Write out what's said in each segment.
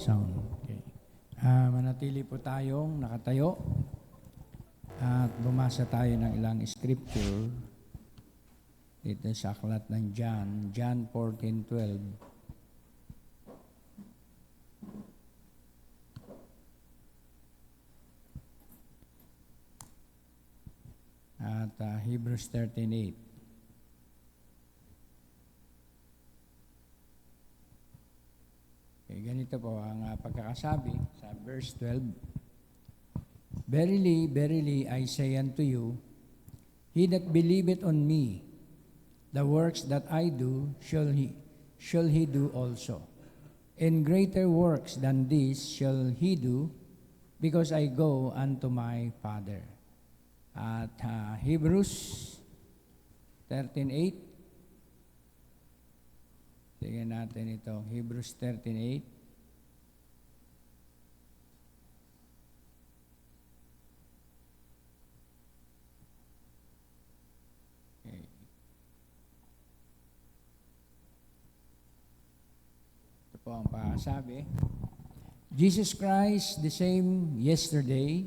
Sound. Okay. Manatili po tayong nakatayo at bumasa tayo ng ilang scripture dito sa aklat ng John 14:12. At Hebrews 13:8. Okay, ganito po ang pagkakasabi sa verse 12. Verily, verily, I say unto you, he that believeth on me, the works that I do, shall he do also. And greater works than these shall he do, because I go unto my Father. At Hebrews 13:8. Tingnan natin ito, Hebrews 13:8. Okay. Ito po ang pasabi. Jesus Christ, the same yesterday,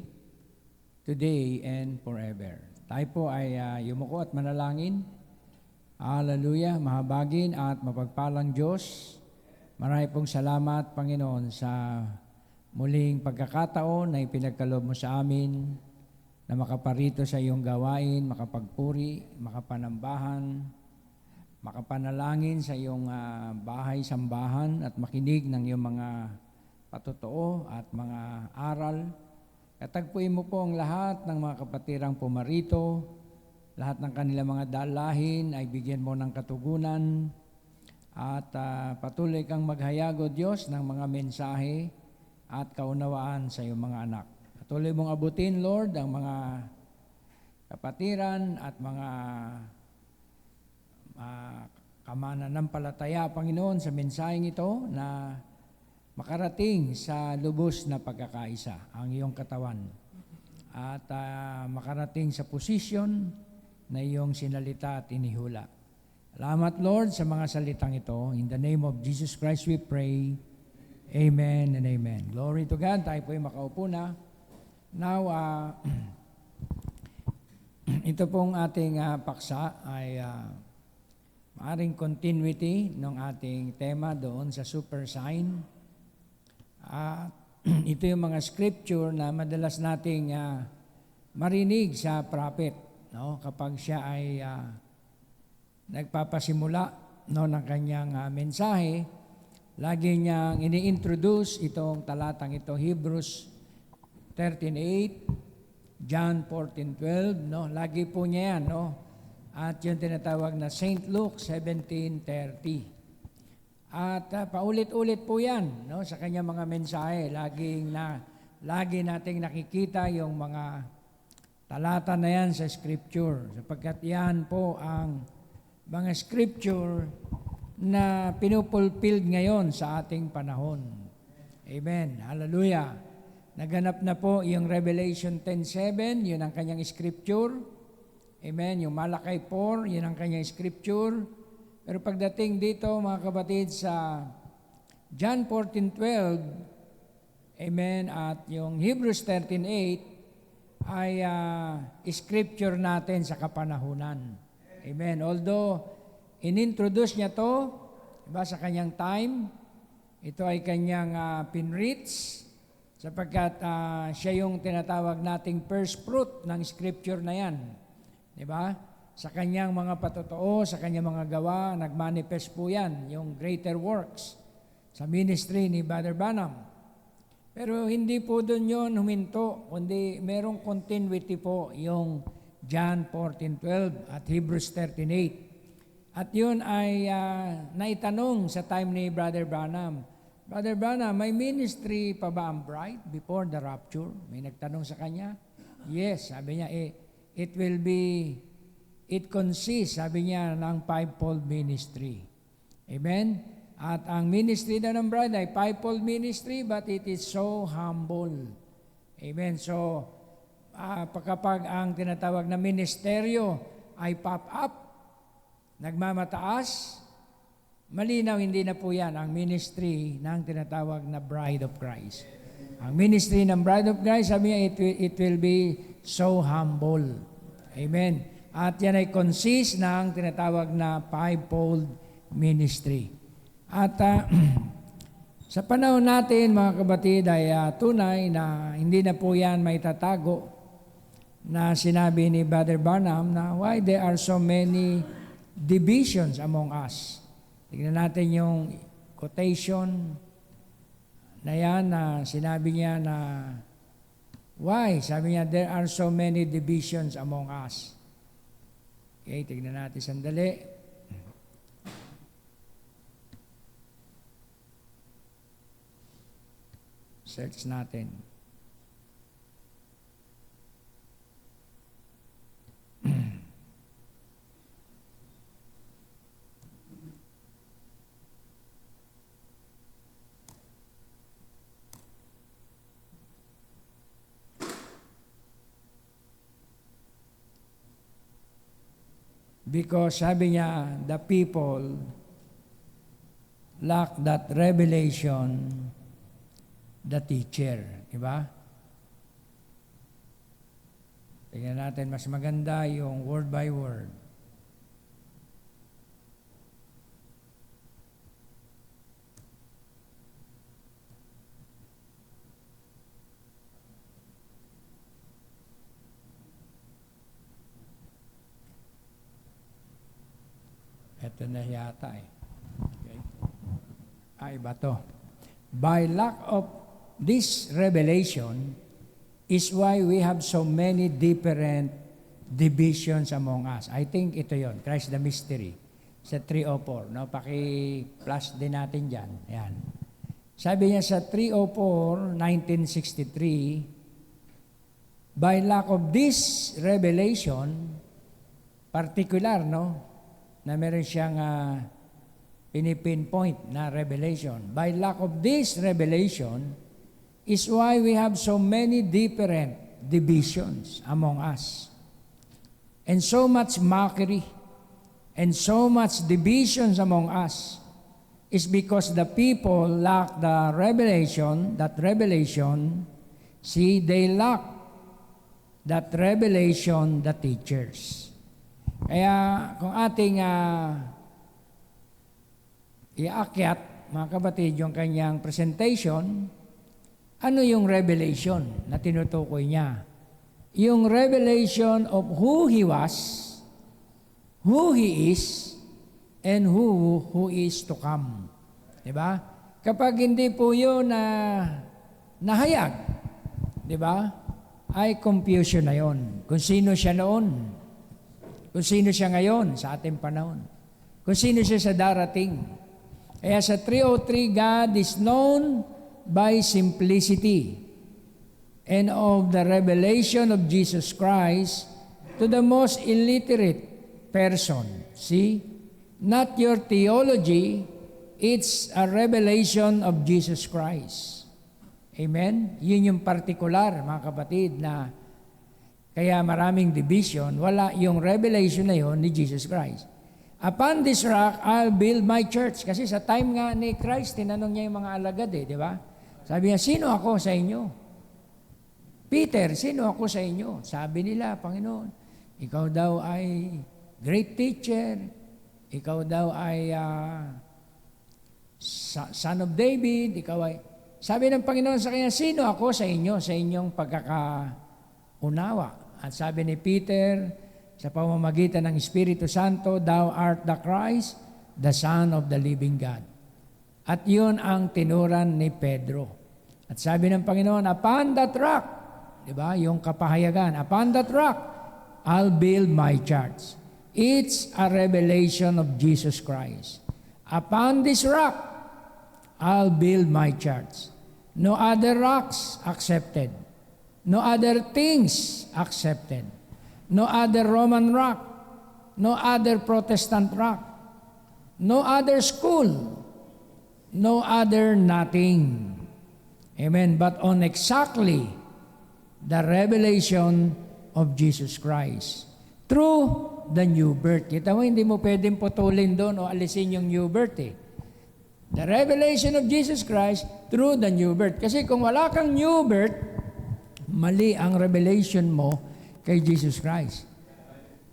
today, and forever. Tayo po ay yumuko at manalangin. Hallelujah, mahabagin at mapagpalang Diyos. Marami pong salamat, Panginoon, sa muling pagkakataon na ipinagkaloob mo sa amin na makaparito sa iyong gawain, makapagpuri, makapanambahan, makapanalangin sa iyong bahay-sambahan at makinig ng iyong mga patotoo at mga aral. Katagpuin mo po ang lahat ng mga kapatirang pumarito. Lahat ng kanilang mga dalahin ay bigyan mo ng katugunan at patuloy kang maghayag, O Diyos, ng mga mensahe at kaunawaan sa iyong mga anak. Patuloy mong abutin, Lord, ang mga kapatiran at mga kamananampalataya, Panginoon, sa mensaheng ito na makarating sa lubos na pagkakaisa ang iyong katawan at makarating sa posisyon na iyong sinalita at inihula. Salamat, Lord, sa mga salitang ito. In the name of Jesus Christ we pray. Amen and amen. Glory to God. Tayo po ay makaupo na. Now, ito pong ating paksa ay maaring continuity ng ating tema doon sa super sign. Ito yung mga scripture na madalas nating marinig sa prophet, no? Kapag siya ay nagpapasimula, no, ng kanyang mensahe, lagi niyang ini-introduce itong talatang ito, Hebrews 13:8, John 14:12, no? Lagi po niya yan, no? At yung tinatawag na St. Luke 17:30. At paulit-ulit po yan, no, sa kanyang mga mensahe. Lagi nating nakikita yung mga talata na yan sa Scripture, sapagkat yan po ang mga Scripture na pinupulpilled ngayon sa ating panahon. Amen. Hallelujah. Naganap na po yung Revelation 10:7, yun ang kanyang Scripture. Amen. Yung Malakay 4, yun ang kanyang Scripture. Pero pagdating dito, mga kapatid, sa John 14:12, amen, at yung Hebrews 13:8, ay scripture natin sa kapanahunan. Amen. Although, inintroduce niya to, diba, sa kanyang time, ito ay kanyang pinreach, sapagkat siya yung tinatawag nating first fruit ng scripture na yan. Diba? Sa kanyang mga patotoo, sa kanyang mga gawa, nagmanifest po yan, yung greater works sa ministry ni Brother Branham. Pero hindi po doon yun huminto, kundi merong continuity po yung John 14:12 at Hebrews 13:8. At yun ay naitanong sa time ni Brother Branham. Brother Branham, may ministry pa ba ang bride before the rapture? May nagtanong sa kanya. Yes, sabi niya, it consists, sabi niya, ng fivefold ministry. Amen? At ang ministry na ng bride ay fivefold ministry, but it is so humble. Amen? So, kapag ang tinatawag na ministeryo ay pop up, nagmamataas, malinaw, hindi na po yan ang ministry ng tinatawag na Bride of Christ. Ang ministry ng Bride of Christ, sabi niya, it will be so humble. Amen. At yan ay consist ng tinatawag na fivefold ministry. At sa panahon natin, mga kabatid, ay tunay na hindi na po yan may tatago na sinabi ni Brother Branham na why there are so many divisions among us. Tignan natin yung quotation na yan na sinabi niya na why? Sabi niya, there are so many divisions among us. Okay, tignan natin sandali. Search natin. Because sabi niya, the people lack that revelation, the teacher. Diba? Tingnan natin, mas maganda yung word by word. Ito na yata eh. Okay. Iba to. By lack of this revelation is why we have so many different divisions among us. I think ito yon, Christ the Mystery. Sa 304. No? Paki-plus din natin dyan. Yan. Sabi niya sa 304, 1963, by lack of this revelation, particular, no? Na meron siyang pinipinpoint na revelation. By lack of this revelation is why we have so many different divisions among us. And so much mockery and so much divisions among us is because the people lack the revelation, see, they lack that revelation, the teachers. Kaya kung ating iakyat, mga kabatid, yung kanyang presentation, ano yung revelation na tinutukoy niya? Yung revelation of who He was, who He is, and who is to come. Diba? Kapag hindi po yun na nahayag, diba? Ay confusion na yun. Kung sino siya noon, kung sino siya ngayon sa ating panahon. Kung sino siya sa darating. Kaya sa 303, God is known by simplicity and of the revelation of Jesus Christ to the most illiterate person. See? Not your theology, it's a revelation of Jesus Christ. Amen? Yun yung particular, mga kapatid, na kaya maraming division, wala yung revelation na yon ni Jesus Christ. Upon this rock, I'll build my church. Kasi sa time nga ni Christ, tinanong niya yung mga alagad di ba? Sabi niya, sino ako sa inyo? Peter, sino ako sa inyo? Sabi nila, Panginoon, ikaw daw ay great teacher, ikaw daw ay son of David, ikaw ay... Sabi ng Panginoon sa kanya, sino ako sa inyo, sa inyong pagkakaunawa? At sabi ni Peter, sa pamamagitan ng Espiritu Santo, thou art the Christ, the Son of the living God. At yun ang tinuran ni Pedro. At sabi ng Panginoon, upon that rock, di ba, yung kapahayagan, upon that rock, I'll build my church. It's a revelation of Jesus Christ. Upon this rock, I'll build my church. No other rocks accepted. No other things accepted. No other Roman rock. No other Protestant rock. No other school. No other nothing. Amen. But on exactly the revelation of Jesus Christ. Through the new birth. Kita mo, hindi mo pwedeng putulin doon o alisin yung new birth The revelation of Jesus Christ through the new birth. Kasi kung wala kang new birth, mali ang revelation mo kay Jesus Christ.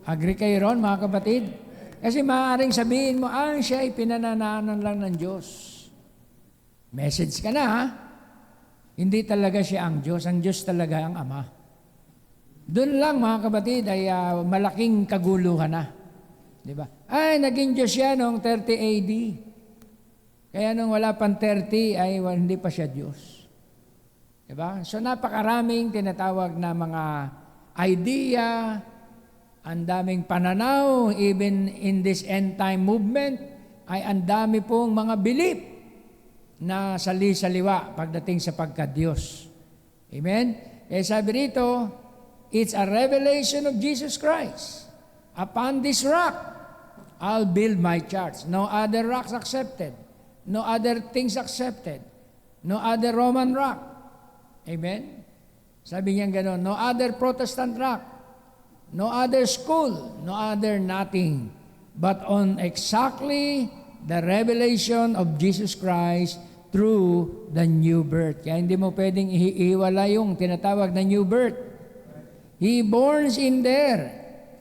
Agree kayo ron, mga kapatid? Kasi maaaring sabihin mo, siya ay pinananaanan lang ng Diyos. Message ka na, ha? Hindi talaga siya ang Diyos. Ang Diyos talaga ang Ama. Doon lang, mga kapatid, ay malaking kaguluhan na. Di ba? Naging Diyos siya noong 30 AD. Kaya nung wala pang 30, hindi pa siya Diyos. Di ba? So napakaraming tinatawag na mga idea, ang daming pananaw, even in this end time movement, ay ang dami pong mga belief na sali-saliwa pagdating sa pagka-Diyos. Amen? Kaya sabi rito, it's a revelation of Jesus Christ. Upon this rock, I'll build my church. No other rocks accepted. No other things accepted. No other Roman rock. Amen? Sabi niya gano'n, no other Protestant rock. No other school. No other nothing. But on exactly the revelation of Jesus Christ through the new birth. Kaya hindi mo pwedeng ihiwala yung tinatawag na new birth. He borns in there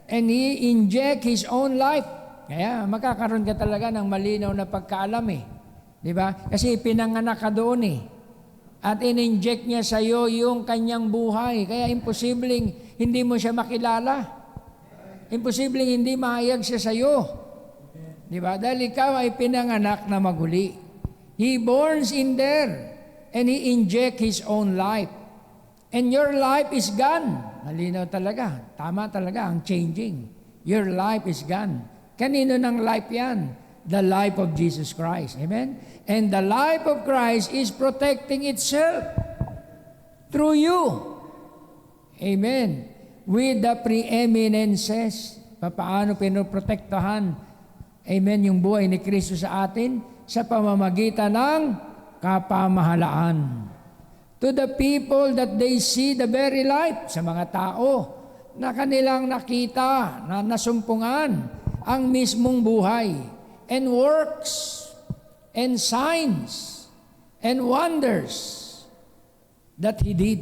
and He inject His own life. Kaya magkakaroon ka talaga ng malinaw na pagkaalam eh. Di ba? Kasi pinanganak ka doon eh. At in-inject niya sa iyo yung kanyang buhay. Kaya imposibleng hindi mo siya makilala. Imposibleng hindi mahayag siya sa iyo. Di ba? Dahil ikaw ay pinanganak na maguli. He borns in there and He inject His own life. And your life is gone. Malinaw talaga. Tama talaga ang changing. Your life is gone. Kanino ng life yan? The life of Jesus Christ. Amen? And the life of Christ is protecting itself through you. Amen? With the preeminences. Paano pinoprotektahan? Amen? Yung buhay ni Kristo sa atin sa pamamagitan ng kapamahalaan. To the people that they see the very life, sa mga tao na kanilang nakita, na nasumpungan ang mismong buhay, and works, and signs, and wonders that He did,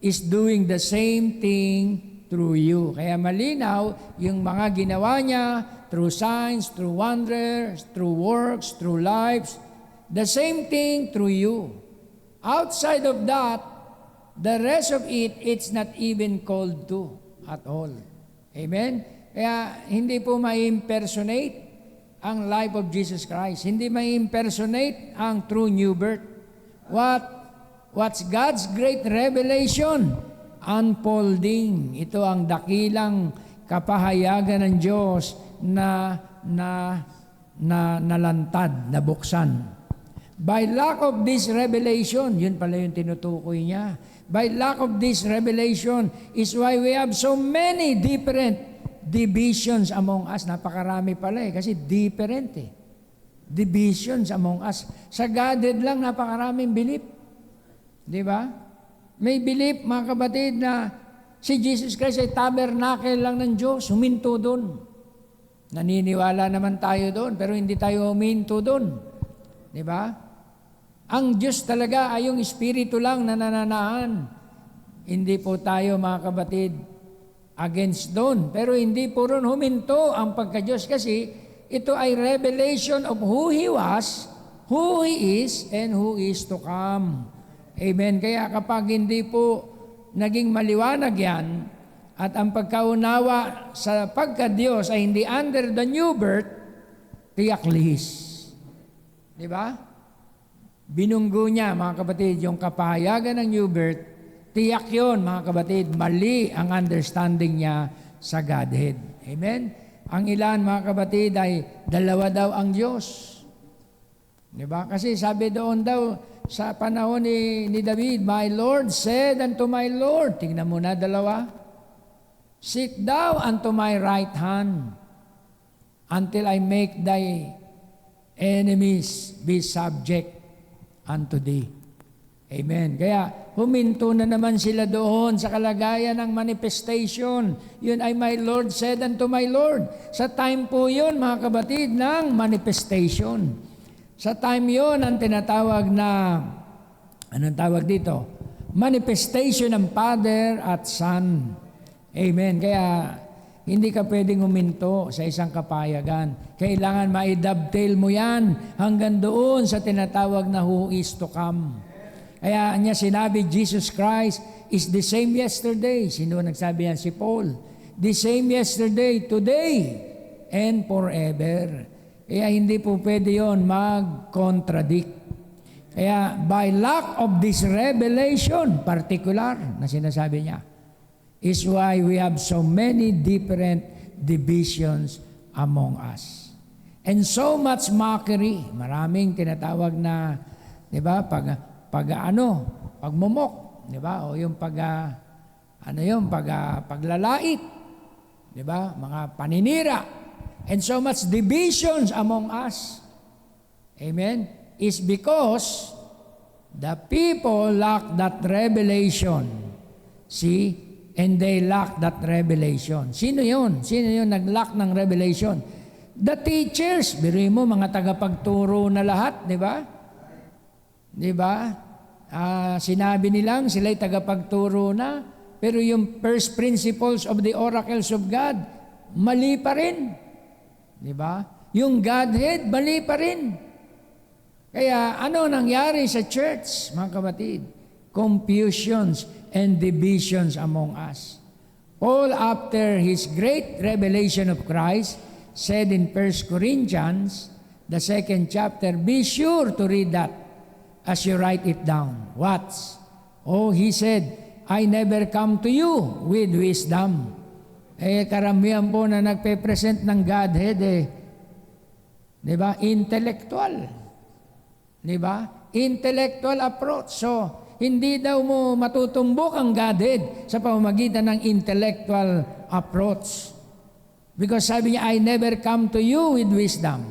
is doing the same thing through you. Kaya malinaw, yung mga ginawa niya, through signs, through wonders, through works, through lives, the same thing through you. Outside of that, the rest of it, it's not even called to at all. Amen? Kaya hindi po ma-impersonate ang life of Jesus Christ. Hindi ma-impersonate ang true new birth. What's God's great revelation? Unfolding. Ito ang dakilang kapahayagan ng Diyos na nalantad, nabuksan. By lack of this revelation, yun pala yung tinutukoy niya. By lack of this revelation is why we have so many different divisions among us. Napakarami pala kasi different eh. Divisions among us. Sa Godhead lang napakaraming belief. Di ba? May belief, mga kapatid, na si Jesus Christ ay tabernacle lang ng Diyos. Huminto doon. Naniniwala naman tayo doon, pero hindi tayo huminto doon. Di ba? Ang Diyos talaga ay yung Espiritu lang na nananahan. Hindi po tayo, mga kapatid, against doon. Pero hindi po ron huminto ang pagka-Diyos kasi ito ay revelation of who He was, who He is, and who is to come. Amen. Kaya kapag hindi po naging maliwanag yan, at ang pagkaunawa sa pagka-Diyos ay hindi under the new birth, tiyak lihis. Di ba? Binunggo niya, mga kapatid, yung kapahayagan ng new birth, tiyak yun, mga kapatid, mali ang understanding niya sa Godhead. Amen? Ang ilan, mga kapatid, ay dalawa daw ang Diyos. Diba? Kasi sabi doon daw, sa panahon ni David, my Lord said unto my Lord, tingnan mo na dalawa, sit thou unto my right hand, until I make thy enemies be subject unto thee. Amen. Kaya huminto na naman sila doon sa kalagayan ng manifestation. Yun ay my Lord said unto my Lord. Sa time po yun, mga kapatid, ng manifestation. Sa time yon ang tinatawag na, anong tawag dito? Manifestation ng Father at Son. Amen. Kaya hindi ka pwedeng uminto sa isang kapayagan. Kailangan ma-dovetail mo yan hanggang doon sa tinatawag na who is to come. Kaya niya sinabi, Jesus Christ is the same yesterday. Sino nagsabi yan? Si Paul. The same yesterday, today, and forever. Kaya hindi po pwede yun mag-contradict. Kaya by lack of this revelation, particular na sinasabi niya, is why we have so many different divisions among us. And so much mockery. Maraming tinatawag na, di ba, pagmumok, di ba? O yung paglalait, di ba? Mga paninira. And so much divisions among us. Amen? Is because the people lack that revelation. See? And they lack that revelation. Sino yun? Sino yun nag-lack ng revelation? The teachers. Biruin mo, mga tagapagturo na lahat, di ba? Di ba? Sinabi nilang sila'y tagapagturo na, pero yung first principles of the oracles of God, mali pa rin. Di ba? Yung Godhead, mali pa rin. Kaya ano nangyari sa church, mga kapatid? Confusions and divisions among us. Paul, after his great revelation of Christ, said in 1 Corinthians, the 2nd chapter, be sure to read that as you write it down. What? Oh, he said, I never come to you with wisdom. Karamihan po na nagpe-present ng Godhead, di ba? Intellectual. Di ba? Intellectual approach. So, hindi daw mo matutumbok ang Godhead sa pamamagitan ng intellectual approach. Because sabi niya, I never come to you with wisdom.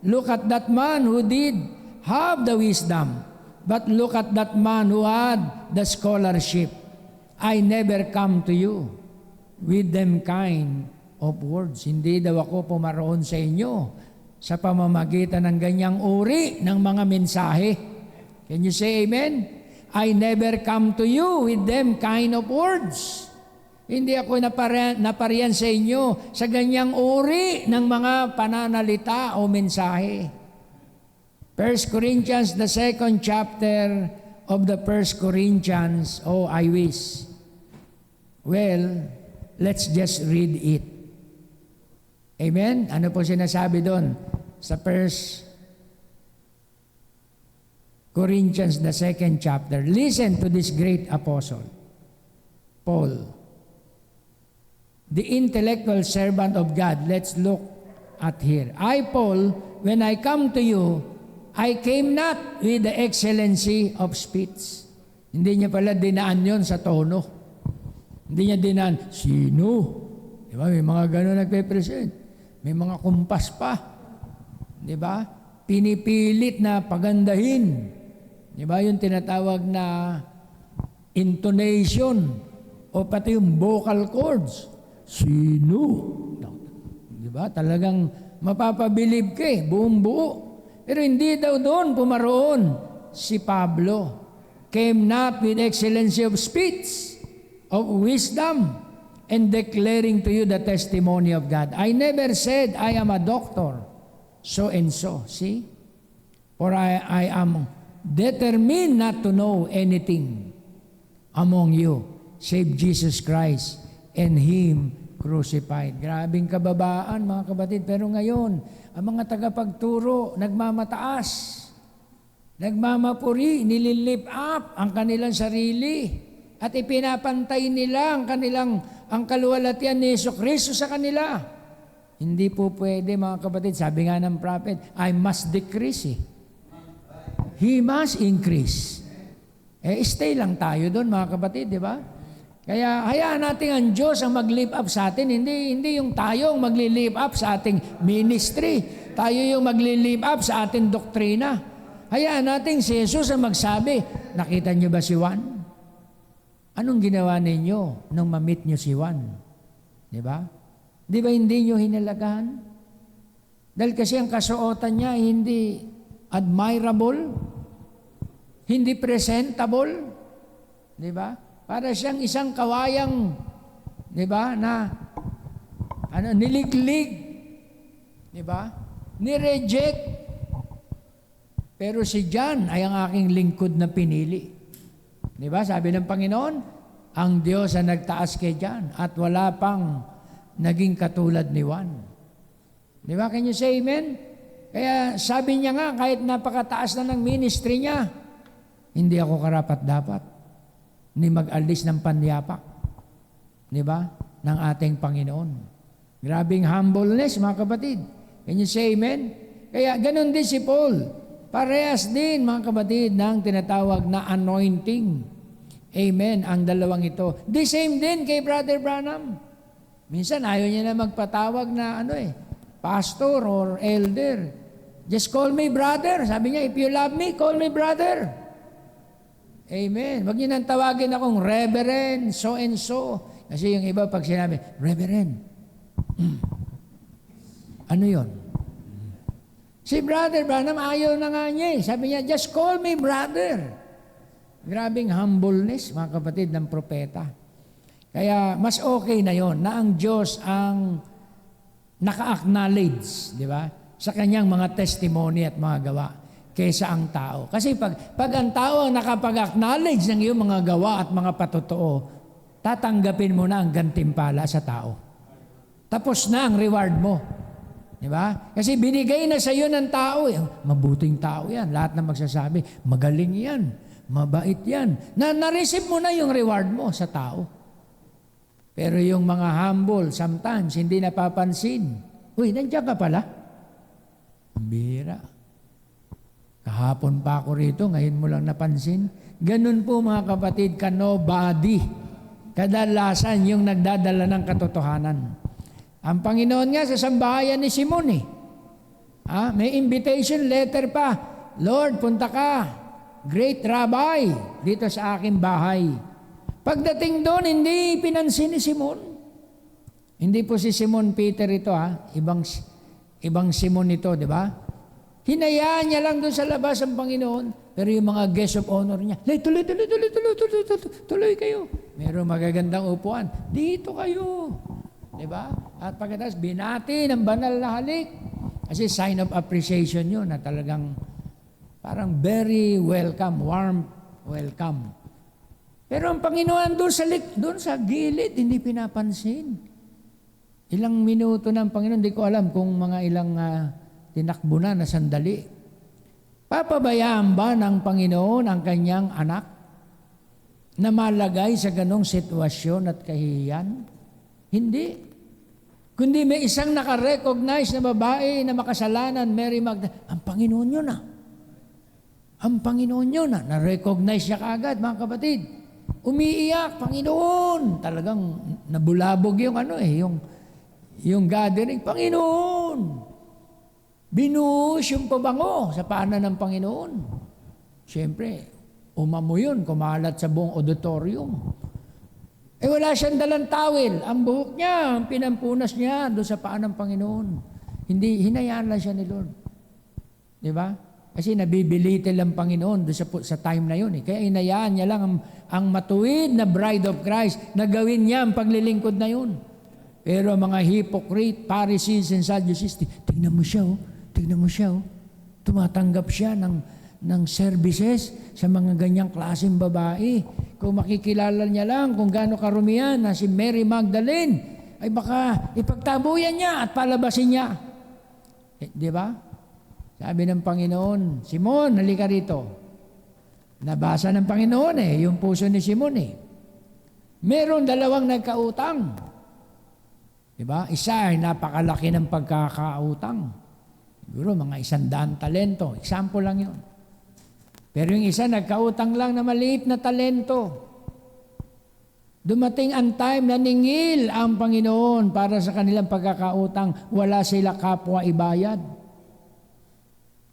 Look at that man who did have the wisdom. But look at that man who had the scholarship. I never come to you with them kind of words. Hindi daw ako pumaroon sa inyo sa pamamagitan ng ganyang uri ng mga mensahe. Can you say amen? I never come to you with them kind of words. Hindi ako napariyan sa inyo sa ganyang uri ng mga pananalita o mensahe. 1 Corinthians, the 2nd chapter of the 1 Corinthians, oh, I wish. Well, let's just read it. Amen? Ano po sinasabi doon sa 1 Corinthians, the 2nd chapter? Listen to this great apostle, Paul, the intellectual servant of God. Let's look at here. I, Paul, when I come to you, I came not with the excellency of speech. Hindi niya pala dinaan yon sa tono. Hindi niya dinaan, sino? Di ba? May mga gano'n nagpe-present. May mga kumpas pa. Di ba? Pinipilit na pagandahin. Di ba? Yung tinatawag na intonation o pati yung vocal cords. Sino? Di ba? Talagang mapapabilib ka buong buo. Pero hindi daw doon pumaroon si Pablo. Came not with excellency of speech, of wisdom, and declaring to you the testimony of God. I never said I am a doctor, so and so. See? For I am determined not to know anything among you, save Jesus Christ and Him crucified. Grabing kababaan, mga kapatid. Pero ngayon, ang mga tagapagturo, nagmamataas, nagmamapuri, nililip up ang kanilang sarili, at ipinapantay nila ang kaluwalhatian ni Jesucristo sa kanila. Hindi po pwede, mga kapatid. Sabi nga ng prophet, I must decrease. He must increase. Stay lang tayo doon, mga kapatid, di ba? Kaya hayaan natin ang Diyos ang mag-lift up sa atin. Hindi yung tayo ang magli-lift up sa ating ministry. Tayo yung magli-lift up sa ating doktrina. Hayaan natin si Jesus ang magsabi, nakita niyo ba si Juan? Anong ginawa ninyo nung ma-meet niyo si Juan? Di ba? Di ba hindi niyo hinalagahan? Dahil kasi ang kasuotan niya hindi admirable, hindi presentable, di ba? Para siyang isang kawayang, di ba, na niliglig, di ba? Ni-reject. Pero si John ay ang aking lingkod na pinili. Di ba? Sabi ng Panginoon, ang Diyos ang nagtaas kay John at wala pang naging katulad ni Juan. Di ba? Can you say amen? Kaya sabi niya nga, kahit napakataas na ng ministry niya, hindi ako karapat-dapat ni mag-alis ng panyapak. Di ba? Ng ating Panginoon. Grabing humbleness, mga kapatid. Can you say amen? Kaya ganun din si Paul. Parehas din, mga kapatid, ng tinatawag na anointing. Amen, ang dalawang ito. The same din kay Brother Branham. Minsan ayaw niya na magpatawag na pastor or elder. Just call me brother. Sabi niya, if you love me, call me brother. Amen. Huwag niyo nang tawagin akong reverend, so and so. Kasi yung iba pag sinabi, reverend. Ano yon? Si Brother Branham ayaw na nga niya. Sabi niya, just call me brother. Grabing humbleness, mga kapatid, ng propeta. Kaya mas okay na yon na ang Diyos ang naka-acknowledge, di ba? Sa kanyang mga testimony at mga gawa kaysa ang tao. Kasi pag ang tao ang nakapag-acknowledge ng iyong mga gawa at mga patotoo, tatanggapin mo na ang gantimpala sa tao. Tapos na ang reward mo. Di ba? Kasi binigay na sa iyo ng tao. Mabuting tao yan. Lahat na magsasabi, magaling yan. Mabait yan. Na-receive mo na yung reward mo sa tao. Pero yung mga humble, sometimes, hindi napapansin. Uy, nandiyan ka pala. Ang bihira. Kahapon pa ako rito, ngayon mo lang napansin. Ganun po mga kapatid, ka nobody. Kadalasan yung nagdadala ng katotohanan. Ang Panginoon nga sa sambahayan ni Simon may invitation letter pa. Lord, punta ka, great rabbi, dito sa aking bahay. Pagdating doon, hindi pinansin ni Simon. Hindi po si Simon Peter ito, ibang Simon ito, di ba? Hinayaan niya lang doon sa labas ang Panginoon, pero yung mga guest of honor niya, tuloy kayo. Meron magagandang upuan, dito kayo. Diba? At pagkatapos, binati ng banal na halik. Kasi sign of appreciation yun na talagang parang very welcome, warm welcome. Pero ang Panginoon doon sa gilid, hindi pinapansin. Ilang minuto ng Panginoon, hindi ko alam kung mga ilang tinakbo na sandali. Papabayaan ba ng Panginoon ang kanyang anak na malagay sa ganong sitwasyon at kahihiyan? Hindi. Kundi may isang nakarecognize na babae na makasalanan, Mary Magdalene. Ang Panginoon yun Ang Panginoon yun Na-recognize siya kaagad, mga kapatid. Umiiyak, Panginoon. Talagang nabulabog yung yung gathering. Panginoon. Binuhos yung pabango sa paanan ng Panginoon. Siyempre, umamo yun, kumalat sa buong auditorium. Wala siyang dalang tawel. Ang buhok niya, ang pinampunas niya doon sa paan ng Panginoon. Hindi, hinayaan lang siya ni Lord. Di ba? Kasi nabibilitil ang Panginoon doon sa time na yun. Kaya hinayaan niya lang ang matuwid na bride of Christ na gawin niya ang paglilingkod na yun. Pero mga hypocrite, Pharisees and Sadducees, tignan mo siya, tignan mo siya. Tumatanggap siya ng services sa mga ganyang klaseng babae. Kung makikilala niya lang kung gaano karumihan na si Mary Magdalene, ay baka ipagtabuyan niya at palabasin niya. Di ba? Sabi ng Panginoon, Simon, halika rito. Nabasa ng Panginoon yung puso ni Simon Meron dalawang nagkautang. Di ba? Isa ay napakalaki ng pagkakautang. Siguro mga 100 talento. Example lang yun. Pero yung isa, nagkautang lang na maliit na talento. Dumating ang time na ningil ang Panginoon para sa kanilang pagkakautang. Wala sila kapwa ibayad.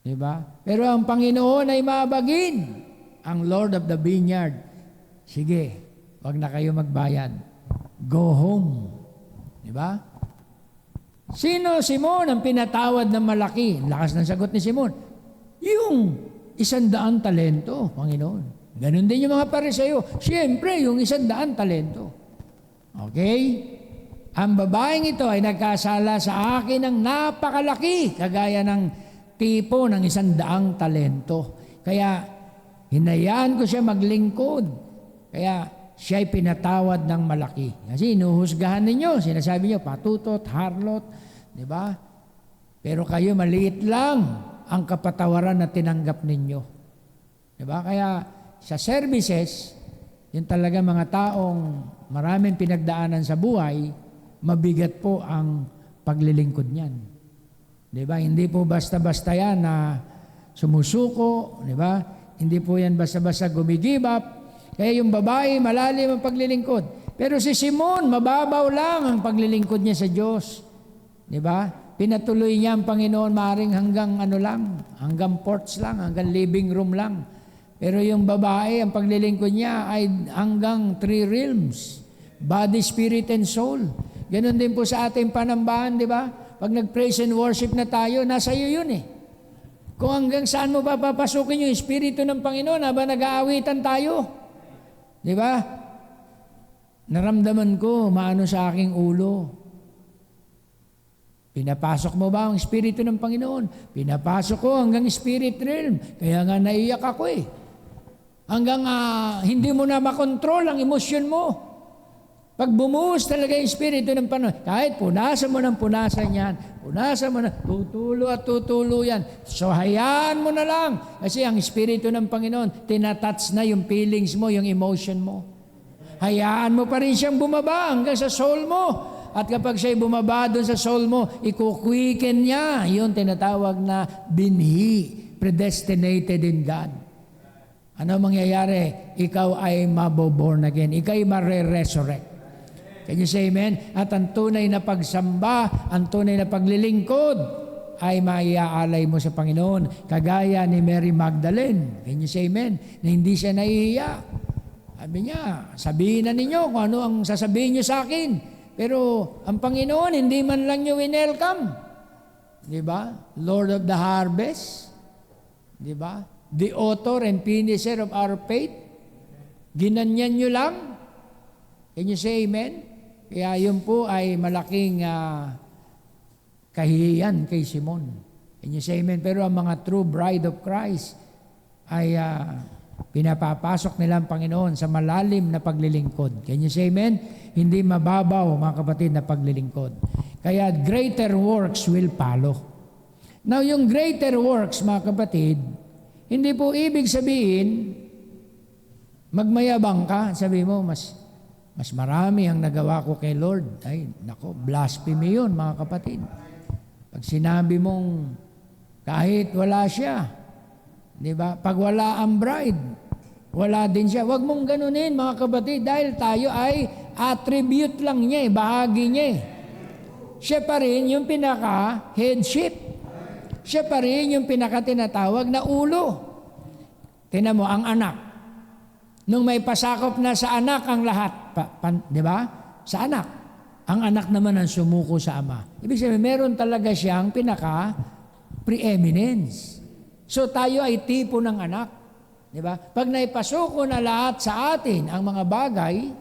Diba? Pero ang Panginoon ay mabagin. Ang Lord of the Vineyard. Sige, wag na kayo magbayad. Go home. Diba? Sino? Simon ang pinatawad ng malaki. Lakas ng sagot ni Simon. Yung 100 talento, Panginoon. Ganon din yung mga Pariseo. Siyempre, yung 100 talento. Okay? Ang babaeng ito ay nagkasala sa akin ng napakalaki, kagaya ng tipo ng 100 talento. Kaya, hinayaan ko siya maglingkod. Kaya, siya ay pinatawad ng malaki. Kasi inuhusgahan ninyo, sinasabi niyo, patutot, harlot, di ba? Pero kayo maliit lang ang kapatawaran na tinanggap ninyo. Di ba? Kaya sa services, yung talaga mga taong maraming pinagdaanan sa buhay, mabigat po ang paglilingkod niyan. Di ba? Hindi po basta-basta yan na sumusuko, di ba? Hindi po yan basta-basta gumigive up. Kaya yung babae, malalim ang paglilingkod. Pero si Simon, mababaw lang ang paglilingkod niya sa Diyos. Di ba? Pinatuloy niya ang Panginoon maring hanggang hanggang porch lang, hanggang living room lang. Pero yung babae, ang paglilingkod niya ay hanggang 3 realms. Body, spirit, and soul. Ganon din po sa ating panambahan, di ba? Pag nag-praise and worship na tayo, nasa iyo yun eh. Kung hanggang saan mo pa papasukin yung Espiritu ng Panginoon habang nag-aawitan tayo. Di ba? Naramdaman ko, maano sa aking ulo. Pinapasok mo ba ang Espiritu ng Panginoon? Pinapasok ko hanggang Spirit realm. Kaya nga naiyak ako eh. Hanggang hindi mo na makontrol ang emosyon mo. Pag bumuhos talaga yung Espiritu ng Panginoon, kahit punasan mo ng punasan yan, punasan mo na, tutulo at tutulo yan. So hayaan mo na lang. Kasi ang Espiritu ng Panginoon, tinatouch na yung feelings mo, yung emotion mo. Hayaan mo pa rin siyang bumaba hanggang sa soul mo. At kapag siya'y bumaba doon sa soul mo, ikuquicken niya. Yun tinatawag na binhi, predestinated in God. Ano mangyayari? Ikaw ay maboborn again. Ikaw ay mare-resurrect. Can you say amen? At ang tunay na pagsamba, ang tunay na paglilingkod, ay maiaalay mo sa Panginoon. Kagaya ni Mary Magdalene. Can you say amen? Na hindi siya nahihiya. Sabi niya, sabihin na ninyo kung ano ang sasabihin niyo sa akin. Pero ang Panginoon, hindi man lang nyo welcome. Di ba? Lord of the harvest. Di ba? The author and finisher of our faith. Ginanyan nyo lang. Can you say amen? Kaya yun po ay malaking kahihiyan kay Simon. Can you say amen? Pero ang mga true bride of Christ ay pinapapasok nila ang Panginoon sa malalim na paglilingkod. Can you say amen? Hindi mababaw, mga kapatid, na paglilingkod. Kaya greater works will follow. Now, yung greater works, mga kapatid, hindi po ibig sabihin, magmayabang ka, sabi mo, mas marami ang nagawa ko kay Lord. Ay, nako, blasphemy yun, mga kapatid. Pag sinabi mong kahit wala siya, di ba? Pag wala ang bride, wala din siya. Huwag mong ganunin, mga kapatid, dahil tayo ay attribute lang niya, bahagi niya. Siya pa rin yung pinaka-headship. Siya pa rin yung pinaka-tinatawag na ulo. Tingnan mo, ang anak. Nung may pasakop na sa anak ang lahat, di ba? Sa anak. Ang anak naman ang sumuko sa ama. Ibig sabihin, meron talaga siyang pinaka-preeminence. So tayo ay tipo ng anak. Diba? Pag naipasuko na lahat sa atin ang mga bagay,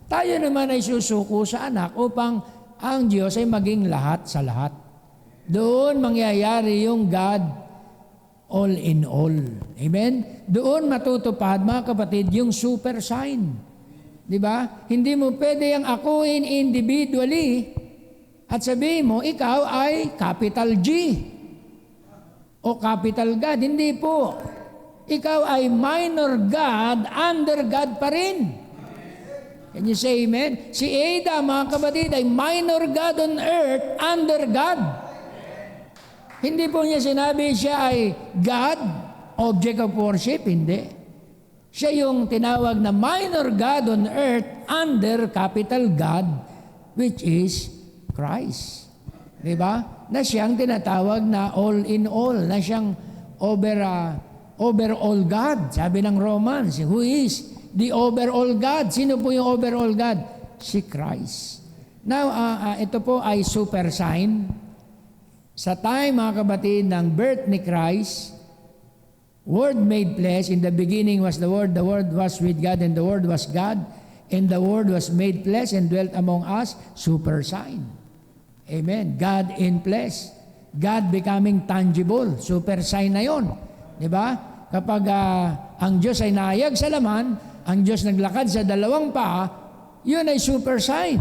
tayo naman ay susuko sa anak upang ang Diyos ay maging lahat sa lahat. Doon mangyayari yung God all in all. Amen? Doon matutupad, mga kapatid, yung super sign. Diba? Hindi mo pwede yung akuin individually at sabihin mo, ikaw ay capital G o capital God. Hindi po. Ikaw ay minor God, under God pa rin. Can you say amen? Si Ada, mga kapatid, ay minor God on earth, under God. Hindi po niya sinabi siya ay God, object of worship, hindi. Siya yung tinawag na minor God on earth, under capital God, which is Christ. Diba? Na siyang tinatawag na all in all, na siyang overall God. Sabi ng Romans, who is the overall God? Sino po yung overall God? Si Christ. Now, ito po ay super sign. Sa time, mga kapatid, ng birth ni Christ, Word made flesh. In the beginning was the Word was with God, and the Word was God, and the Word was made flesh and dwelt among us. Super sign. Amen. God in flesh. God becoming tangible. Super sign na yon. Di ba? Kapag ang Diyos ay naayag sa laman, ang Diyos naglakad sa dalawang paa, yun ay super sign.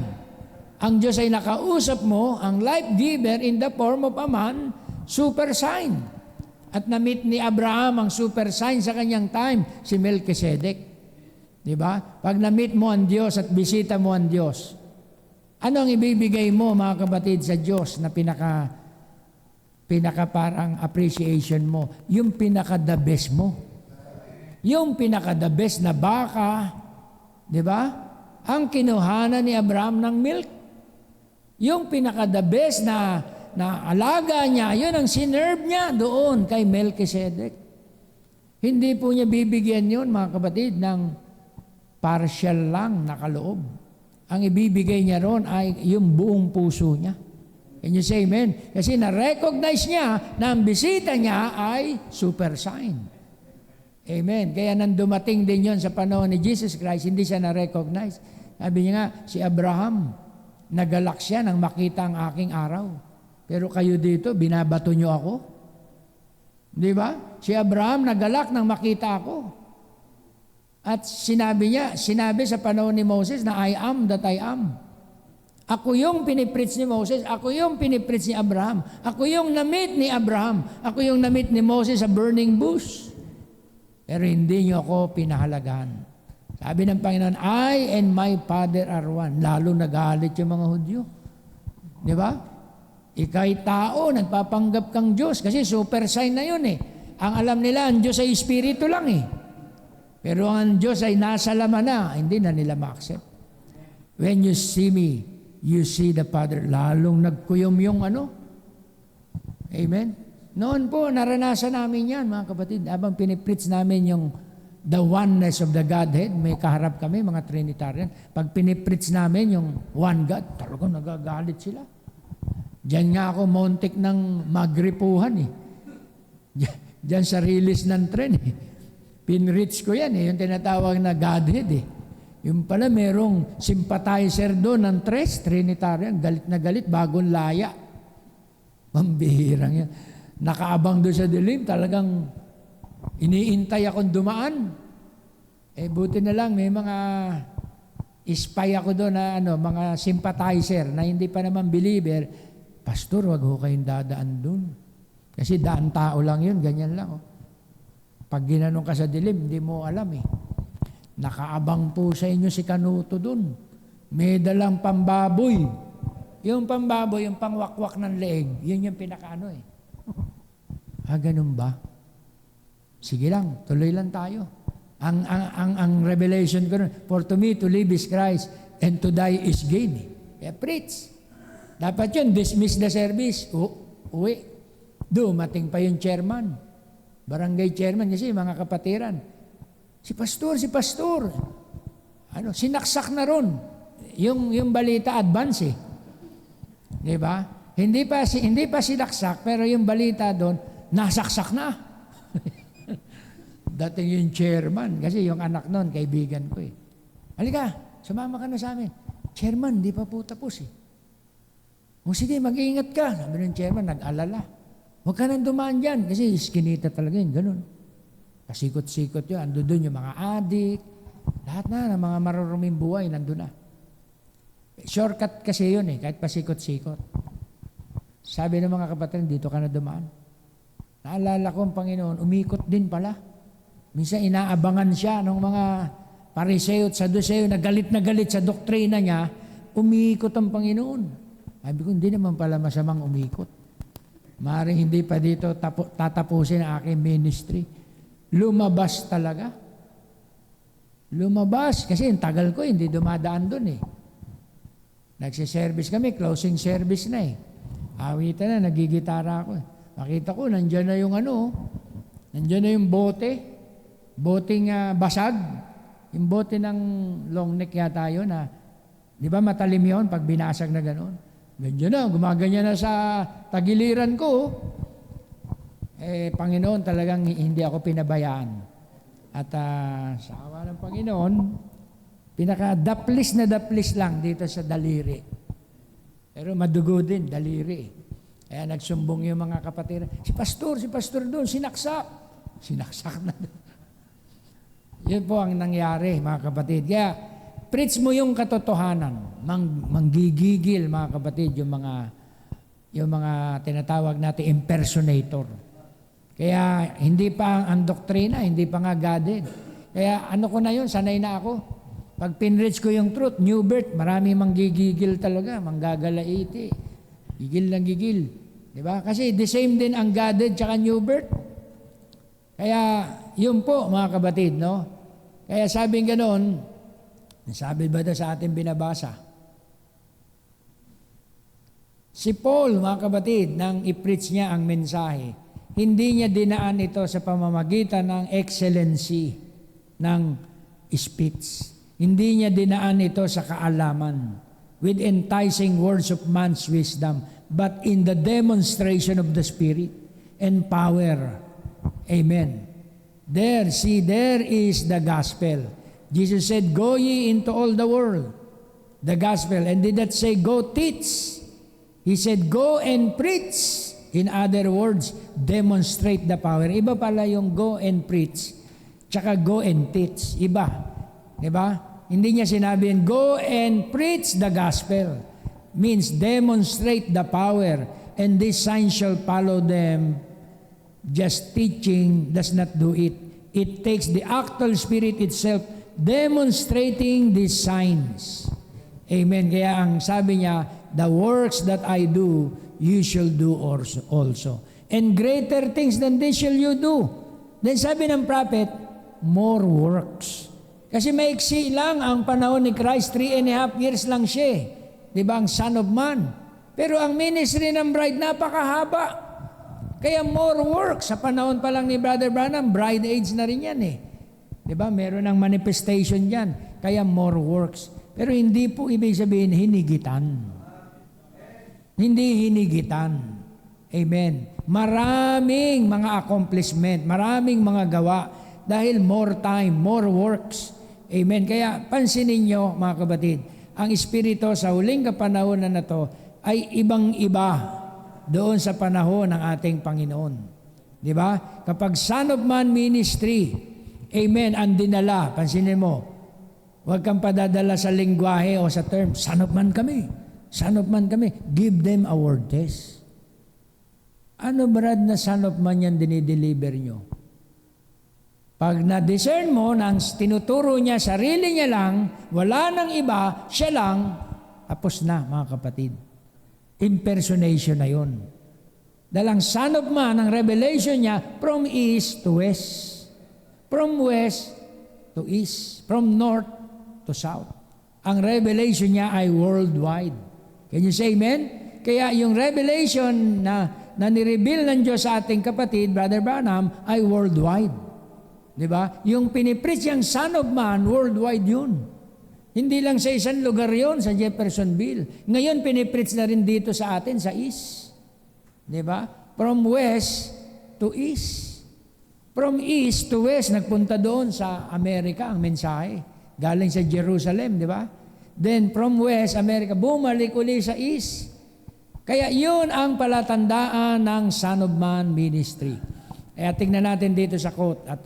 Ang Diyos ay nakausap mo, ang life giver in the form of a man, super sign. At na-meet ni Abraham ang super sign sa kanyang time, si Melchizedek. Di ba? Pag na-meet mo ang Diyos at bisita mo ang Diyos, ano ang ibibigay mo, mga kapatid, sa Diyos na pinaka parang appreciation mo? Yung pinaka-the best mo. Yung pinaka-the best na baka, di ba? Ang kinuhanan ni Abraham ng milk. Yung pinaka-the best na alaga niya, yun ang sinerve niya doon kay Melchizedek. Hindi po niya bibigyan yun, mga kapatid, ng partial lang na kaloob. Ang ibibigay niya ron ay yung buong puso niya. Can you say amen? Kasi na-recognize niya na ang bisita niya ay super sign. Amen. Kaya nang dumating din yon sa panahon ni Jesus Christ, hindi siya na-recognize. Sabi niya nga, si Abraham, nagalak siya nang makita ang aking araw. Pero kayo dito, binabato niyo ako. Di ba? Si Abraham nagalak nang makita ako. At sinabi sa panahon ni Moses na I am that I am. Ako yung pinipreach ni Moses, ako yung pinipreach ni Abraham, ako yung na-meet ni Abraham, ako yung na-meet ni Moses sa burning bush. Pero hindi niyo ako pinahalagahan. Sabi ng Panginoon, I and my Father are one. Lalo nagalit yung mga Hudyo. Di ba? Ika'y tao, nagpapanggap kang Diyos. Kasi super sign na yun eh. Ang alam nila, ang Diyos ay Espiritu lang eh. Pero ang Diyos ay nasa laman na, hindi na nila ma-accept. When you see me, you see the Father. Lalong nagkuyom yung ano. Amen? Noon po, naranasan namin yan, mga kapatid. Habang pinipreach namin yung the oneness of the Godhead, may kaharap kami, mga Trinitarian. Pag pinipreach namin yung one God, talagang nagagalit sila. Diyan nga ako montik ng magripuhan eh. Diyan sa release ng tren eh. Pinreach ko yan eh, yung tinatawag na Godhead eh. Yung pala merong sympathizer doon ng Trinitarian, galit na galit, bagong laya. Mambihirang yan. Nakaabang doon sa dilim, talagang iniintay akong dumaan. Buti na lang, may mga spy ako doon na mga sympathizer na hindi pa naman believer. Pastor, wag ho kayong dadaan doon. Kasi daan tao lang yun, ganyan lang. Oh. Pag ginanong ka sa dilim, hindi mo alam eh. Nakaabang po sa inyo si Kanuto doon. May dalang pambaboy. Yung pambaboy, yung pangwakwak ng leeg, yun yung pinakaano eh. Ganun ba? Sige lang, tuloy lang tayo. Ang revelation ko nun, for to me to live is Christ and to die is gain. Kaya preach. Dapat yun, dismiss the service. Uwi. Dumating pa yung chairman. Barangay chairman kasi mga kapatiran. Si pastor. Sinaksak na ron. Yung balita advance eh. Di ba? Hindi pa sinaksak, pero yung balita doon, nasaksak na. Dating yung chairman, kasi yung anak noon, kaibigan ko eh. Halika, sumama ka na sa amin. Chairman, di pa po tapos eh. O sige, mag-iingat ka. Sabi ng chairman, nag-alala. Huwag ka nang dumaan dyan, kasi iskinita talaga yun, ganun. Pasikot-sikot yun, ando doon yung mga adik, lahat na ng mga maruruming buhay, nandun na. Shortcut kasi yun eh, kahit pasikot-sikot. Sabi ng mga kapatid, dito ka na dumaan. Naalala ko ang Panginoon, umikot din pala. Minsan inaabangan siya ng mga Pariseo at Saduseo na galit sa doktrina niya, umikot ang Panginoon. Sabi ko, hindi naman pala masamang umikot. Maaaring hindi pa dito tatapusin ang aking ministry. Lumabas talaga. Lumabas. Kasi yung tagal ko, hindi dumadaan doon eh. Nagsiservice kami, closing service na eh. Awitan na, nagigitara ako eh. Makita ko, nandiyan na yung nandiyan na yung boteng basag. Yung bote ng long neck yata yun na, di ba matalim yun pag binasag na gano'n? Ganyan na, gumaganyan na sa tagiliran ko. Panginoon, talagang hindi ako pinabayaan. At sa awa ng Panginoon, pinaka-daplis na daplis lang dito sa daliri. Pero madugo din, daliri. Kaya nagsumbong yung mga kapatid. Si pastor doon, sinaksak. Sinaksak na doon. Yun po ang nangyari, mga kapatid. Kaya, preach mo yung katotohanan. Manggigigil, mga kapatid, yung mga tinatawag natin impersonator. Kaya hindi pa ang doktrina, hindi pa nga guided. Kaya ano ko na yun, sanay na ako. Pag pinreach ko yung truth, new birth, marami manggigigil talaga, manggagalaiti. Gigil ng gigil. Diba? Kasi the same din ang guided tsaka new birth. Kaya yun po mga kapatid, no? Kaya sabing ganon, sabi ba ito sa ating binabasa? Si Paul, mga kapatid, nang i-preach niya ang mensahe, hindi niya dinaan ito sa pamamagitan ng excellency ng speech. Hindi niya dinaan ito sa kaalaman with enticing words of man's wisdom, but in the demonstration of the Spirit and power. Amen. There is the gospel. Jesus said, "Go ye into all the world." The gospel. And did not say, "Go teach." He said, "Go and preach." In other words, demonstrate the power. Iba pala yung go and preach, tsaka go and teach. Iba. Diba? Hindi niya sinabihin, go and preach the gospel. Means demonstrate the power. And these signs shall follow them. Just teaching does not do it. It takes the actual Spirit itself demonstrating these signs. Amen. Kaya ang sabi niya, the works that I do, you shall do also. And greater things than this shall you do. Then sabi ng prophet, more works. Kasi maiksi lang ang panahon ni Christ, 3.5 years lang siya. Di ba, ang Son of Man. Pero ang ministry ng bride, napakahaba. Kaya more works. Sa panahon pa lang ni Brother Branham, bride age na rin yan eh. Di ba, meron ng manifestation yan. Kaya more works. Pero hindi po ibig sabihin hinigitan. Hindi hinigitan. Amen. Maraming mga accomplishment, maraming mga gawa dahil more time, more works. Amen. Kaya pansinin nyo mga kapatid, ang Espiritu sa huling kapanahonan na to ay ibang-iba doon sa panahon ng ating Panginoon. Di ba? Kapag Son of Man ministry, amen, ang dinala, pansinin mo, huwag kang padadala sa lingwahe o sa term, Son of Man kami. Son of Man kami. Give them a word test. Ano brad na Son of Man yan dinideliver nyo? Pag na-discern mo, nang tinuturo niya, sarili niya lang, wala nang iba, siya lang, tapos na mga kapatid. Impersonation na yun. Dahil ang Son of Man, ang revelation niya, from east to west. From west to east. From north to south. Ang revelation niya ay worldwide. Can you say amen? Kaya yung revelation na nireveal ng Diyos sa ating kapatid, Brother Branham, ay worldwide. Di ba? Yung pinipreach yung Son of Man, worldwide yun. Hindi lang sa isang lugar yun, sa Jeffersonville. Ngayon, pinipreach na rin dito sa atin, sa east. Di ba? From west to east. From east to west, nagpunta doon sa Amerika ang mensahe. Galing sa Jerusalem, di ba? Then from West America, bumalik uli sa East. Kaya yun ang palatandaan ng Son of Man ministry. Kaya tingnan natin dito sa quote at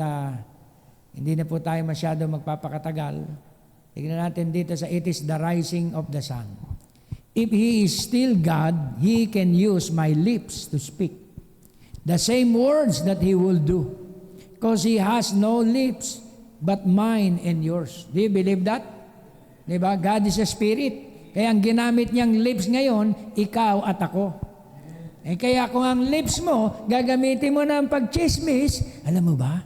hindi na po tayo masyado magpapakatagal. Tingnan natin dito sa it is the rising of the sun. If He is still God, He can use my lips to speak the same words that He will do. Because He has no lips but mine and yours. Do you believe that? Diba? God is a spirit. Kaya ang ginamit niyang lips ngayon, ikaw at ako. Kaya kung ang lips mo, gagamitin mo na ang pagchismis, alam mo ba?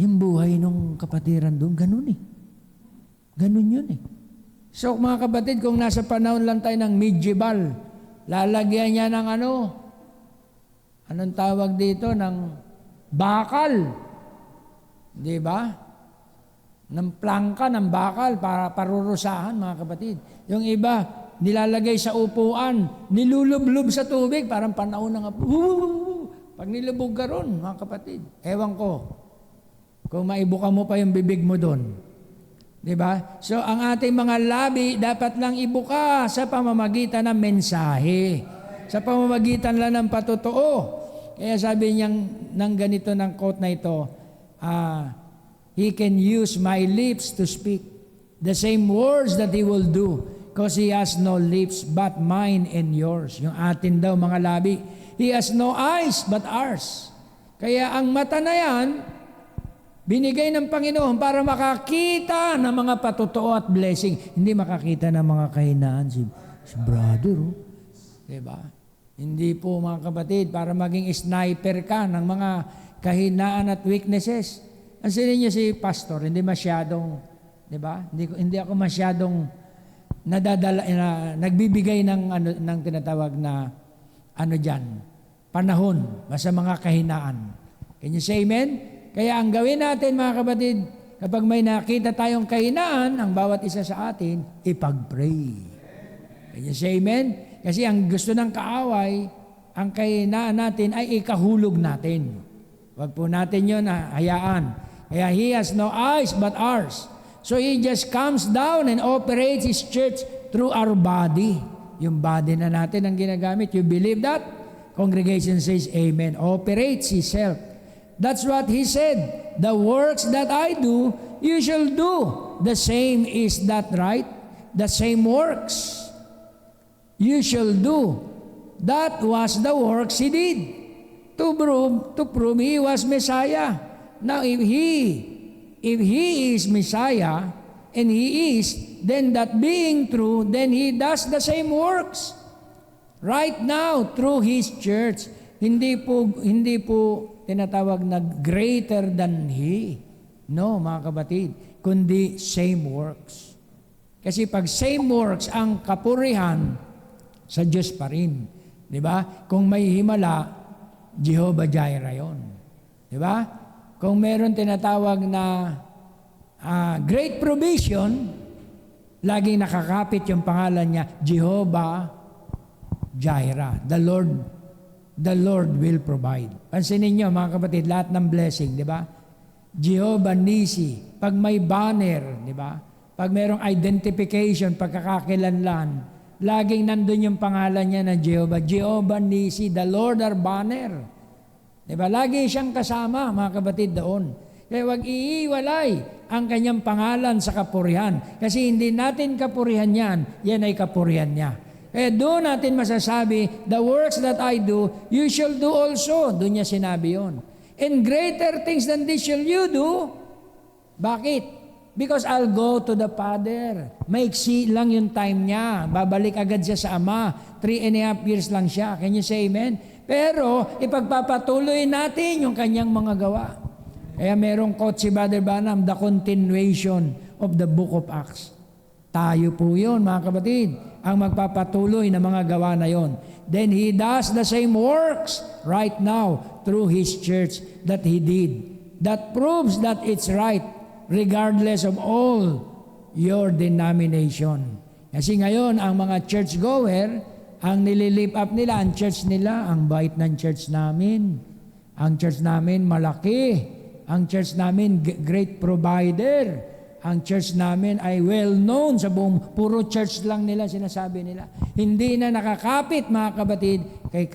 Yung buhay nung kapatiran doon, ganun eh. Ganun yun eh. So mga kapatid, kung nasa panahon lang tayo ng medieval, lalagyan niya ng anong tawag dito, ng bakal. Diba? Ng plangka, ng bakal para parurusahan, mga kapatid. Yung iba, nilalagay sa upuan, nilulublob sa tubig, parang panahon ng Pag nilubog ka ron, mga kapatid, ewan ko, kung maibuka mo pa yung bibig mo doon. Diba? So, ang ating mga labi, dapat lang ibuka sa pamamagitan ng mensahe. Sa pamamagitan lang ng patotoo. Kaya sabi niyang, ng ganito, ng quote na ito, He can use my lips to speak the same words that He will do because He has no lips but mine and yours. Yung atin daw mga labi. He has no eyes but ours. Kaya ang mata na yan, binigay ng Panginoon para makakita ng mga patotoo at blessing. Hindi makakita ng mga kahinaan si brother. Oh. Diba? Hindi po mga kapatid, para maging sniper ka ng mga kahinaan at weaknesses. Ang sinin niyo si pastor, hindi masyadong, diba? Hindi ako masyadong nagbibigay ng tinatawag na panahon sa mga kahinaan. Can you say amen? Kaya ang gawin natin mga kapatid, kapag may nakita tayong kahinaan, ang bawat isa sa atin, ipag-pray. Can you say amen? Kasi ang gusto ng kaaway, ang kahinaan natin ay ikahulog natin. Huwag po natin yun hayaan. Kaya He has no eyes but ours. So He just comes down and operates His church through our body. Yung body na natin ang ginagamit. You believe that? Congregation says amen. Operates Himself. That's what He said. The works that I do, you shall do. The same, is that right? The same works you shall do. That was the works He did to prove He was Messiah. Now, if He is Messiah, and He is, then that being true, then He does the same works. Right now, through His church, hindi po tinatawag na greater than He. No, mga kapatid, kundi same works. Kasi pag same works, ang kapurihan sa Diyos pa rin. Diba? Kung may himala, Jehovah Jireh yun. Diba? Kung meron tinatawag na great provision, laging nakakapit yung pangalan niya, Jehovah Jireh. The Lord will provide. Pansinin niyo mga kapatid, lahat ng blessing, di ba? Jehovah Nisi. Pag may banner, di ba? Pag mayroong identification, pagkakakilanlan, laging nandun yung pangalan niya na Jehovah. Jehovah Nisi, the Lord our banner. Di ba? Lagi siyang kasama, mga kapatid, doon. Kaya huwag iiwalay ang kanyang pangalan sa kapurihan. Kasi hindi natin kapurihan yan ay kapurihan niya. Kaya doon natin masasabi, the works that I do, you shall do also. Doon niya sinabi yun. And greater things than this shall you do. Bakit? Because I'll go to the Father. Maiksi lang yung time niya. Babalik agad siya sa Ama. 3.5 years lang siya. Can you say amen? Pero ipagpapatuloy natin yung kanyang mga gawa. Kaya merong quote si Brother Branham, the continuation of the book of Acts. Tayo po yun, mga kapatid, ang magpapatuloy na mga gawa na yon. Then He does the same works right now through His church that He did. That proves that it's right regardless of all your denomination. Kasi ngayon, ang mga churchgoer, ang nililip up nila, ang church nila, ang bait ng church namin. Ang church namin malaki. Ang church namin great provider. Ang church namin ay well-known sa buong, puro church lang nila sinasabi nila. Hindi na nakakapit, mga kapatid, kay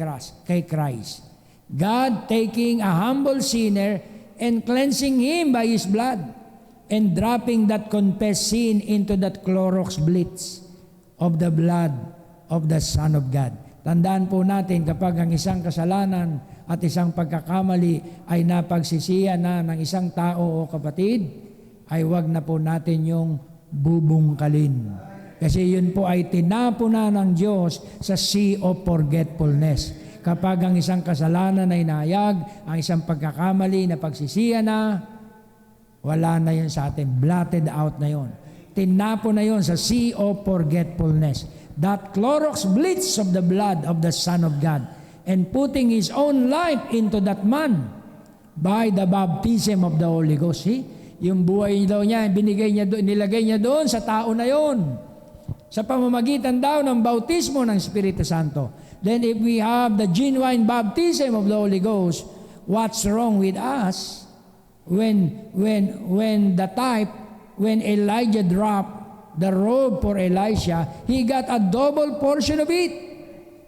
Christ. God taking a humble sinner and cleansing him by His blood and dropping that confessed sin into that Clorox blitz of the blood of the Son of God. Tandaan po natin kapag ang isang kasalanan at isang pagkakamali ay napagsisiya na ng isang tao o kapatid, ay wag na po natin yung bubungkalin. Kasi yun po ay tinapo na ng Diyos sa sea of forgetfulness. Kapag ang isang kasalanan ay nayag, ang isang pagkakamali na pagsisiya na, wala na yun sa atin. Blotted out na yun. Tinapo na yun sa sea of forgetfulness. That Clorox blitz of the blood of the Son of God and putting His own life into that man by the baptism of the Holy Ghost. See? Yung buhay daw niya, nilagay niya doon sa tao na yon. Sa pamamagitan daw ng bautismo ng Espiritu Santo. Then if we have the genuine baptism of the Holy Ghost, what's wrong with us when Elijah dropped the robe for Elisha, he got a double portion of it.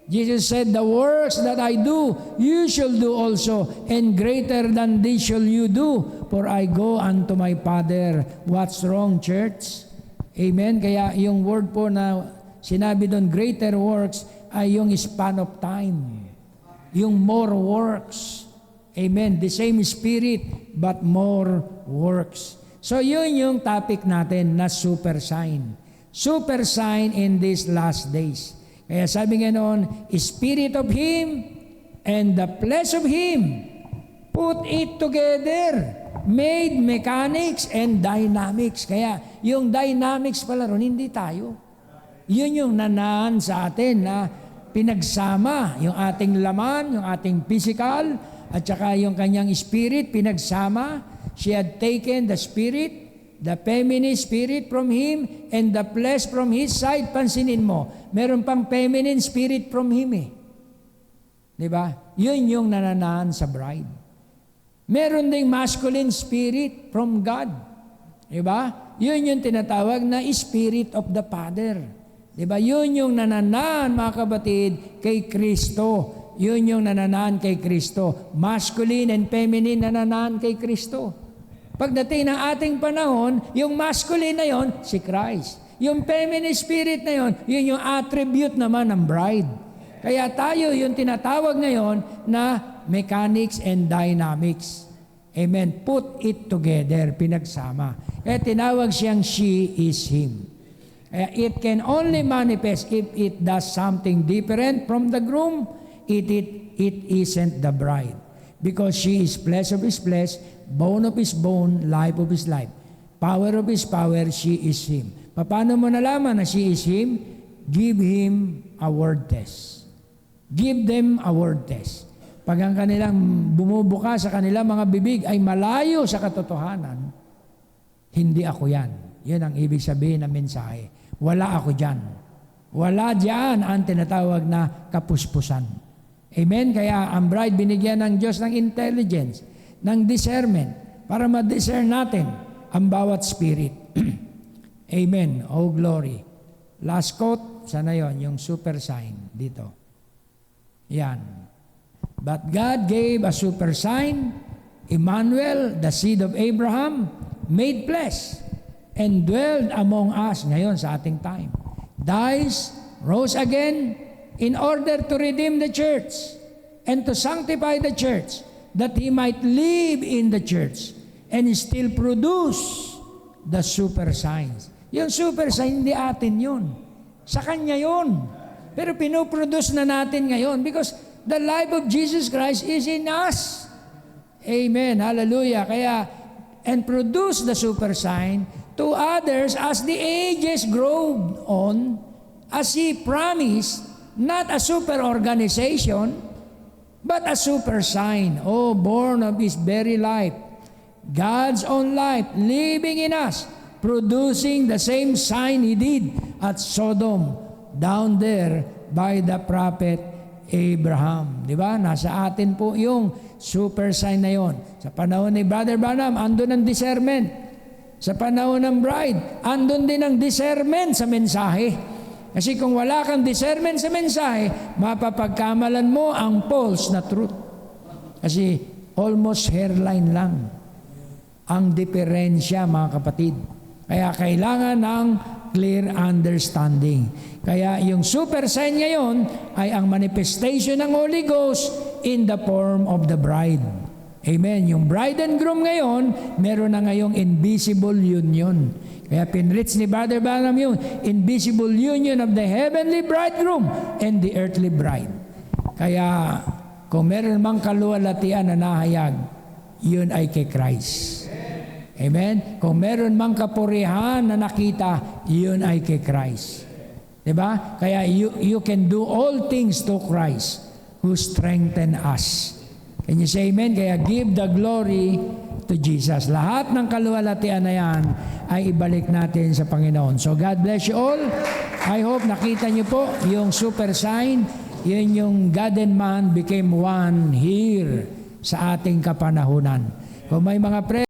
Jesus said, the works that I do, you shall do also, and greater than this shall you do, for I go unto my Father. What's wrong, church? Amen? Kaya yung word po na sinabi doon, greater works, ay yung span of time. Yung more works. Amen? The same Spirit, but more works. So yun yung topic natin na super sign. Super sign in these last days. Kaya sabi nga noon, Spirit of Him and the flesh of Him, put it together, made mechanics and dynamics. Kaya yung dynamics pala ron, hindi tayo. Yun yung nanaan sa atin na pinagsama yung ating laman, yung ating physical, at saka yung kanyang spirit, pinagsama. She had taken the spirit, the feminine spirit from Him, and the flesh from His side. Pansinin mo, meron pang feminine spirit from Him eh. Diba? Yun yung nananaan sa bride. Meron ding masculine spirit from God. Diba? Yun yung tinatawag na Spirit of the Father. Diba? Yun yung nananaan, mga kabatid, kay Kristo. Yun yung nananaan kay Kristo. Masculine and feminine nananaan kay Kristo. Pagdating ng ating panahon, yung masculine na yon, si Christ. Yung feminine spirit na yon, yun yung attribute naman ng bride. Kaya tayo yung tinatawag ngayon na mechanics and dynamics. Amen. Put it together, pinagsama. Kaya tinawag siyang she is him. Kaya it can only manifest if it does something different from the groom, it isn't the bride. Because she is flesh of his flesh, bone of his bone, life of his life. Power of his power, she is him. Paano mo nalaman na she is him? Give him a word test. Give them a word test. Pag ang kanilang bumubuka sa kanilang mga bibig ay malayo sa katotohanan, hindi ako yan. Yan ang ibig sabihin ng mensahe. Wala ako dyan. Wala dyan ang tinatawag na kapuspusan. Amen? Kaya ang bride binigyan ng Diyos ng intelligence, ng discernment, para ma-discern natin ang bawat spirit. Amen. Oh, glory. Last quote, sana yon, yung super sign dito. Yan. But God gave a super sign, Emmanuel, the seed of Abraham, made flesh, and dwelled among us ngayon sa ating time. Dies, rose again, in order to redeem the church and to sanctify the church, that He might live in the church and still produce the super signs. Yung super sign, hindi atin yun. Sa Kanya yun. Pero pinoproduce na natin ngayon because the life of Jesus Christ is in us. Amen. Hallelujah. Kaya, and produce the super sign to others as the ages grow on, as He promised, not a super organization, but a super sign. Oh, born of His very life. God's own life living in us, producing the same sign He did at Sodom, down there by the prophet Abraham. Di ba? Nasa atin po yung super sign na yon. Sa panahon ni Brother Branham, andun ang discernment. Sa panahon ng bride, andun din ang discernment sa mensahe. Kasi kung wala kang discernment sa mensahe, mapapagkamalan mo ang false na truth. Kasi almost hairline lang ang diferensya, mga kapatid. Kaya kailangan ng clear understanding. Kaya yung super sign ngayon ay ang manifestation ng Holy Ghost in the form of the bride. Amen. Yung bride and groom ngayon, meron na ngayong invisible union. Kaya pinrich ni Brother Branham yung invisible union of the heavenly bridegroom and the earthly bride. Kaya kung meron mang kaluwalhatian na nahayag, yun ay kay Christ. Amen? Kung meron mang kapurihan na nakita, yun ay kay Christ. Diba? Kaya you can do all things to Christ who strengthen us. Can you say amen? Kaya give the glory to Jesus. Lahat ng kaluwalhatian na yan ay ibalik natin sa Panginoon. So God bless you all. I hope nakita niyo po yung super sign Yun yung God and man became one here sa ating kapanahunan. Kung may mga